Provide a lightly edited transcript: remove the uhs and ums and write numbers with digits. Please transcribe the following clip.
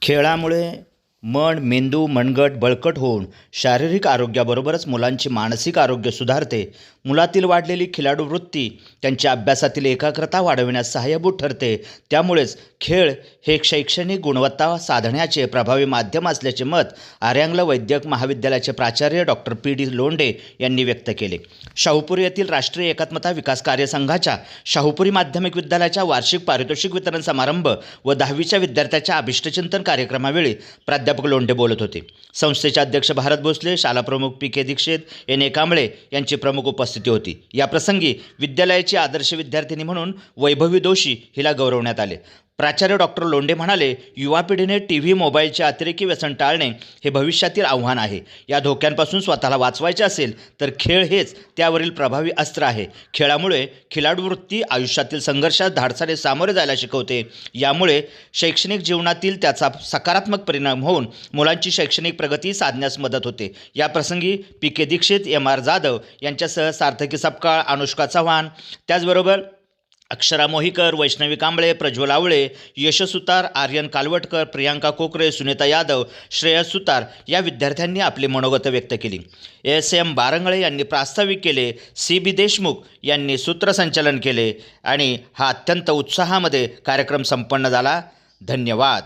खेळामुळे मन, मेंदू, मनगट बळकट होऊन शारीरिक आरोग्याबरोबरच मुलांचे मानसिक आरोग्य सुधारते. मुलातील वाढलेली खिलाडू वृत्ती त्यांच्या अभ्यासातील एकाग्रता वाढविण्यास सहाय्यभूत ठरते. त्यामुळेच खेळ हे शैक्षणिक गुणवत्ता साधण्याचे प्रभावी माध्यम असल्याचे मत आर्यांगल वैद्यक महाविद्यालयाचे प्राचार्य डॉक्टर पी.डी. लोंढे यांनी व्यक्त केले. शाहूपुरी येथील राष्ट्रीय एकात्मता विकास कार्यसंघाच्या शाहूपुरी माध्यमिक विद्यालयाच्या वार्षिक पारितोषिक वितरण समारंभ व 10वीच्या विद्यार्थ्यांच्या अभिष्टचिंतन कार्यक्रमावेळी प्राध्यापक लोंढे बोलत होते. संस्थेचे अध्यक्ष भारत भोसले, शालाप्रमुख पी.के. दीक्षित, एन.ए. कांबळे यांची प्रमुख उपस्थिती होती. याप्रसंगी विद्यालयाची आदर्श विद्यार्थिनी म्हणून वैभवी दोशी हिला गौरवण्यात आले. प्राचार्य डॉक्टर लोंढे म्हणाले, युवा पिढीने टीव्ही, मोबाईलचे अतिरेकी व्यसन टाळणे हे भविष्यातील आव्हान आहे. या धोक्यांपासून स्वतःला वाचवायचे असेल तर खेळ हेच त्यावरील प्रभावी अस्त्र आहे. खेळामुळे खिलाडू वृत्ती आयुष्यातील संघर्षात धाडसाने सामोरे जायला शिकवते. यामुळे शैक्षणिक जीवनातील त्याचा सकारात्मक परिणाम होऊन मुलांची शैक्षणिक प्रगती साधण्यास मदत होते. याप्रसंगी पी.के. दीक्षित, एम.आर. जाधव यांच्यासह सार्थकी सपकाळ, अनुष्का चव्हाण, त्याचबरोबर अक्षरा मोहीकर, वैष्णवी कांबळे, प्रज्वल आवळे, यश सुतार, आर्यन कालवटकर, प्रियांका कोकरे, सुनीता यादव, श्रेयस सुतार या विद्यार्थ्यांनी आपली मनोगत व्यक्त केली. एस.एम. बारंगळे यांनी प्रास्ताविक केले. सी.बी. देशमुख यांनी सूत्रसंचालन केले आणि हा अत्यंत उत्साहामध्ये कार्यक्रम संपन्न झाला. धन्यवाद.